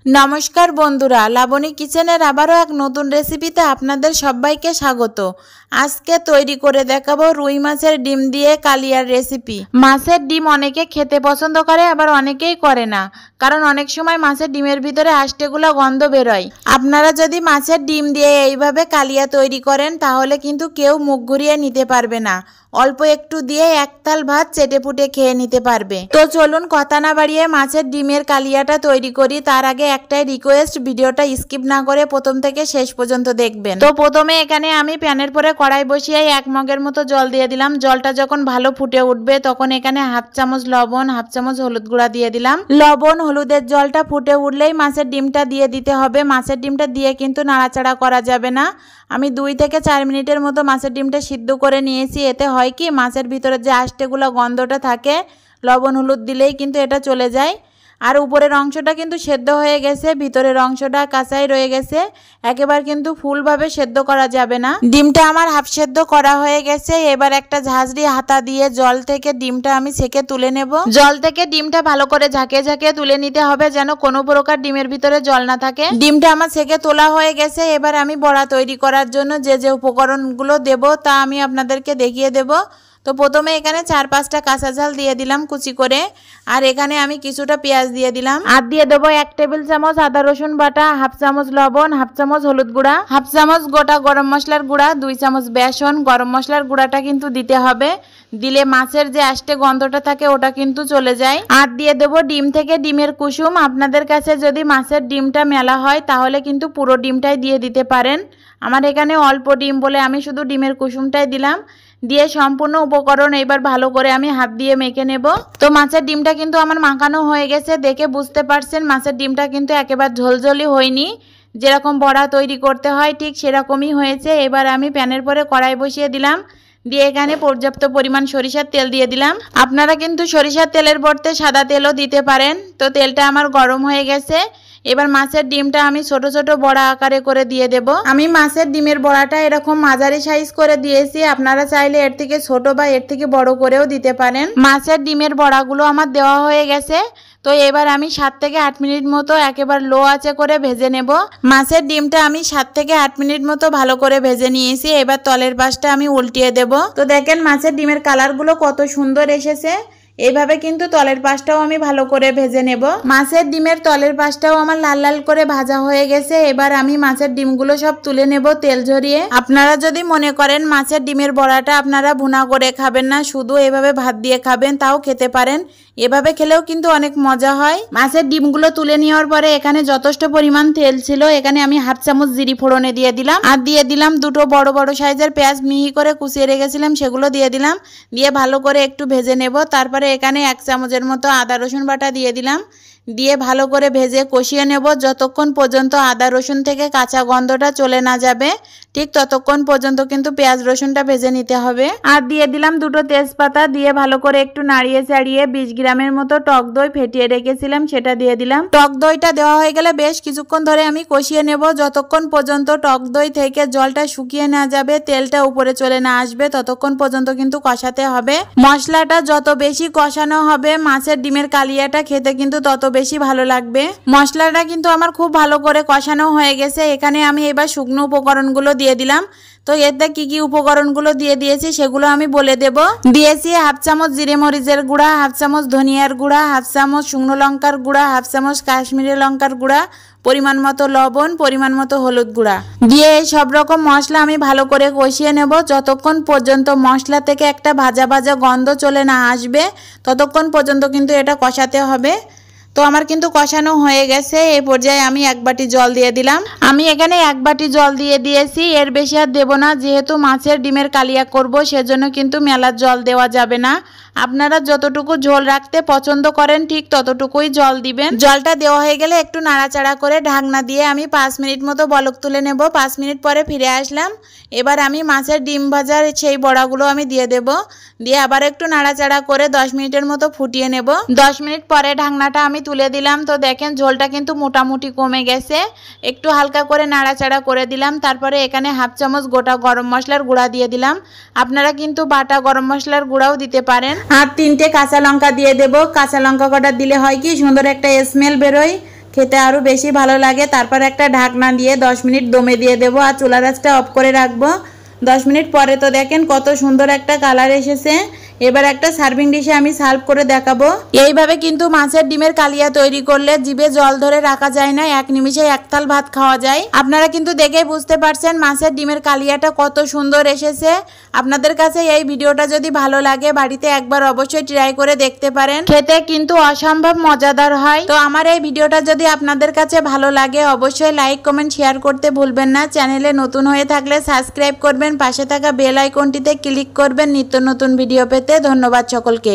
নমস্কার বন্ধুরা, লাবণী কিচেনের আবারও এক নতুন রেসিপিতে আপনাদের সবাইকে স্বাগত। আজকে তৈরি করে দেখাবো রুই মাছের ডিম দিয়ে কালিয়ার রেসিপি। মাছের ডিম অনেকে খেতে পছন্দ করে, আবার অনেকেই করে না, কারণ অনেক সময় মাছের ডিমের ভিতরে আষ্টেগুলো গন্ধ বেরোয়। আপনারা যদি মাছের ডিম দিয়ে এইভাবে কালিয়া তৈরি করেন তাহলে কিন্তু কেউ মুখ ঘুরিয়ে নিতে পারবে না। অল্প একটু দিয়ে একতাল ভাত চেটে পুটে খেয়ে নিতে পারবে। তো চলুন কথা না বাড়িয়ে মাছের ডিমের কালিয়াটা তৈরি করি। তার আগে একটাই রিকোয়েস্ট, ভিডিওটা স্কিপ না করে প্রথম থেকে শেষ পর্যন্ত দেখবেন। তো প্রথমে এখানে আমি প্যানের পরে কড়াই বসিয়ে 1 মগের মতো জল দিয়ে দিলাম। জলটা যখন ভালো ফুটে উঠবে তখন এখানে 1/2 চামচ লবণ, 1/2 চামচ হলুদ গুঁড়া দিয়ে দিলাম। লবণ হলুদের জলটা ফুটে উঠলেই মাছের ডিমটা দিয়ে দিতে হবে। মাছের ডিমটা দিয়ে কিন্তু নাড়াচাড়া করা যাবে না। আমি 2 থেকে 4 মিনিটের মতো মাছের ডিমটা সিদ্ধ করে নিয়েছি। এতে হয় কি, মাছের ভিতরে যে আষ্টেগুলো গন্ধটা থাকে লবণ হলুদ দিলেই কিন্তু এটা চলে যায়। আর উপরের অংশটা কিন্তু সেদ্ধ হয়ে গেছে, ভিতরের অংশটা কাঁচাই রয়ে গেছে। একেবারে কিন্তু ফুলভাবে সেদ্ধ করা যাবে না। ডিমটা আমার হাফ সেদ্ধ করা হয়ে গেছে। এবার একটা ঝাঁঝরি হাতা দিয়ে জল থেকে ডিমটা আমি ছেঁকে তুলে নেব। জল থেকে ডিমটা ভালো করে ঝাঁকিয়ে ঝাঁকিয়ে তুলে নিতে হবে, যেন কোনো প্রকার ডিমের ভিতরে জল না থাকে। ডিমটা আমার ছেঁকে তোলা হয়ে গেছে। এবার আমি বড়া তৈরি করার জন্য যে যে উপকরণগুলো দেব তা আমি আপনাদেরকে দেখিয়ে দেব। তো প্রথমে এখানে 4-5টা কাঁচা ঝাল দিয়ে দিলাম কুচি করে, আর এখানে আমি কিছুটা পেঁয়াজ দিয়ে দিলাম। আর দিয়ে দেবো 1 টেবিল চামচ আদা রসুন বাটা, 1/2 চামচ লবণ, 1/2 চামচ হলুদ গুঁড়া, 1/2 চামচ গোটা গরম মশলার গুঁড়া, 2 চামচ বেসন। গরম মশলার গুঁড়াটা কিন্তু দিতে হবে, দিলে মাছের যে আষ্টে গন্ধটা থাকে ওটা কিন্তু চলে যায়। আর দিয়ে দেবো ডিম থেকে ডিমের কুসুম। আপনাদের কাছে যদি মাছের ডিমটা মেলা হয় তাহলে কিন্তু পুরো ডিমটাই দিয়ে দিতে পারেন। আমার এখানে অল্প ডিম বলে আমি শুধু ডিমের কুসুমটাই দিলাম। দিয়ে সম্পূর্ণ উপকরণ এবার ভালো করে আমি হাত দিয়ে মেখে নেব। তো মাছের ডিমটা কিন্তু আমার মাখানো হয়ে গেছে, দেখে বুঝতে পারছেন মাছের ডিমটা কিন্তু একেবারে ঝোলঝোলি হয়নি। যেরকম বড়া তৈরি করতে হয় ঠিক সেরকমই হয়েছে। এবার আমি প্যানের পরে কড়াই বসিয়ে দিলাম, দিয়ে এখানে পর্যাপ্ত পরিমাণ সরিষার তেল দিয়ে দিলাম। আপনারা কিন্তু সরিষার তেলের পরিবর্তে সাদা তেলও দিতে পারেন। তো তেলটা আমার গরম হয়ে গেছে। এবার মাছের ডিমটা আমি ছোট ছোট বড়া আকারে করে দিয়ে দেব। আমি মাছের ডিমের বড়াটা এরকম মাঝারি সাইজ করে দিয়েছি, আপনারা চাইলে এর থেকে ছোট বা এর থেকে বড় করেও দিতে পারেন। মাছের ডিমের বড়াগুলো আমার দেওয়া হয়ে গেছে। তো এবার আমি 7 থেকে 8 মিনিট মতো একেবারে লো আঁচে করে ভেজে নেব। মাছের ডিমটা আমি 7 থেকে 8 মিনিট মতো ভালো করে ভেজে নিয়েছি। এবার তলের পাশটা আমি উল্টিয়ে দেব। তো দেখেন মাছের ডিমের কালারগুলো কত সুন্দর এসেছে। এইভাবে কিন্তু তলের পাশটাও আমি ভালো করে ভেজে নেব। মাছের ডিমের তলের পাশটাও আমার লাল লাল করে ভাজা হয়ে গেছে। এবার আমি মাছের ডিমগুলো সব তুলে নেব তেল ঝরিয়ে। আপনারা যদি মনে করেন মাছের ডিমের বড়াটা আপনারা ভুনা করে খাবেন না, শুধু এভাবে ভাত দিয়ে খাবেন, তাও খেতে পারেন। এভাবে খেলেও কিন্তু অনেক মজা হয়। মাছের ডিমগুলো তুলে নেওয়ার পরে এখানে যথেষ্ট পরিমাণ তেল ছিল, এখানে আমি 1/2 চামচ জিরি ফোড়নে দিয়ে দিলাম। আর দিয়ে দিলাম 2টো বড় বড় সাইজের পেঁয়াজ মিহি করে কুচিয়ে রেখেছিলাম, সেগুলো দিয়ে দিলাম। দিয়ে ভালো করে একটু ভেজে নেব। তারপরে এখানে 1 চামচের মতো আদা রসুন বাটা দিয়ে দিলাম। দিয়ে ভালো করে ভেজে কষিয়ে নেব যতক্ষণ পর্যন্ত আদা রসুন থেকে কাঁচা গন্ধটা চলে না যাবে। ঠিক ততক্ষণ পর্যন্ত কিন্তু পেঁয়াজ রসুনটা ভেজে নিতে হবে। আর দিয়ে দিলাম 2টো তেজপাতা। দিয়ে ভালো করে একটু নাড়িয়ে চাড়িয়ে 20 গ্রামের মতো টক দই ফেটিয়ে রেখেছিলাম সেটা দিয়ে দিলাম। টক দইটা দেওয়া হয়ে গেলে বেশ কিছুক্ষণ ধরে আমি কষিয়ে নেব, যতক্ষণ পর্যন্ত টক দই থেকে জলটা শুকিয়ে না যাবে, তেলটা উপরে চলে না আসবে, ততক্ষণ পর্যন্ত কিন্তু কষাতে হবে। মশলাটা যত বেশি কষানো হবে মাছের ডিমের কালিয়াটা খেতে কিন্তু তত বেশি ভালো লাগবে। মশলাটা কিন্তু আমার খুব ভালো করে কষানো হয়ে গেছে। এখানে আমি এবার শুকনো উপকরণগুলো দিয়ে দিলাম। তো এতে কি কি উপকরণগুলো দিয়ে দিয়েছি সেগুলো আমি বলে দেব। দিয়েছি 1/2 চামচ জিরে মরিচের গুঁড়া, 1/2 চামচ ধনিয়ার গুঁড়া, 1/2 চামচ শুকনো লঙ্কার গুঁড়া, 1/2 চামচ কাশ্মীরি লঙ্কার গুঁড়া, পরিমাণ মতো লবণ, পরিমাণ মতো হলুদ গুঁড়া। দিয়ে এই সব রকম মশলা আমি ভালো করে কষিয়ে নেব যতক্ষণ পর্যন্ত মশলা থেকে একটা ভাজা ভাজা গন্ধ চলে না আসবে, ততক্ষণ পর্যন্ত কিন্তু এটা কষাতে হবে। তো আমার কিন্তু কষানো হয়ে গেছে। এই পর্যায়ে আমি 1 বাটি জল দিয়ে দিলাম। আমি এখানে 1 বাটি জল দিয়ে দিয়েছি, এর বেশি আর দেবো না। যেহেতু মাছের ডিমের কালিয়া করব সেজন্য কিন্তু মেলা জল দেওয়া যাবে না। আপনারা যতটুকু ঝোল রাখতে পছন্দ করেন ঠিক ততটুকুই জল দিবেন। জলটা দেওয়া হয়ে গেলে একটু নাড়াচাড়া করে ঢাকনা দিয়ে আমি 5 মিনিট মতো বলক তুলে নেব। 5 মিনিট পরে ফিরে আসলাম। এবার আমি মাছের ডিম ভাজার সেই বড়াগুলো আমি দিয়ে দেব। দিয়ে আবার একটু নাড়াচাড়া করে 10 মিনিটের মতো ফুটিয়ে নেব। 10 মিনিট পরে ঢাকনাটা আমি তুলে দিলাম। তো দেখেন ঝোলটা কিন্তু মোটামুটি কমে গেছে। একটু হালকা করে নাড়াচাড়া করে দিলাম। তারপরে এখানে 1/2 চামচ গোটা গরম মশলার গুঁড়া দিয়ে দিলাম। আপনারা কিন্তু বাটা গরম মশলার গুঁড়াও দিতে পারেন। আর 3টে কাঁচা লঙ্কা দিয়ে দেব। কাঁচা লঙ্কা কটা দিলে হয় কি সুন্দর একটা স্মেল বেরোয়। খেতে আরও বেশি ভালো লাগে। তারপর একটা ঢাকনা দিয়ে 10 মিনিট দমে দিয়ে দেবো আর চুলার আঁচটা অফ করে রাখবো। 10 মিনিট পরে তো দেখেন কত সুন্দর একটা কালার এসেছে। এবার একটা সার্ভিং ডিশে আমি সার্ভ করে দেখাবো। এইভাবে কিন্তু মাছের ডিমের কালিয়া তৈরি করলে জিভে জল ধরে রাখা যায় না, এক নিমিষে এক থাল ভাত খাওয়া যায়। আপনারা কিন্তু দেখেই বুঝতে পারছেন মাছের ডিমের কালিয়াটা কত সুন্দর এসেছে। আপনাদের কাছে এই ভিডিওটা যদি ভালো লাগে বাড়িতে একবার অবশ্যই ট্রাই করে দেখতে পারেন, খেতে কিন্তু অসম্ভব মজাদার হয়। তো আমার এই ভিডিওটা যদি আপনাদের কাছে ভালো লাগে অবশ্যই লাইক কমেন্ট শেয়ার করতে ভুলবেন না। চ্যানেলে নতুন হয়ে থাকলে সাবস্ক্রাইব করবেন, পাশে থাকা বেল আইকনটিতে ক্লিক করবেন নিত্য নতুন ভিডিও পেতে। ধন্যবাদ সকলকে।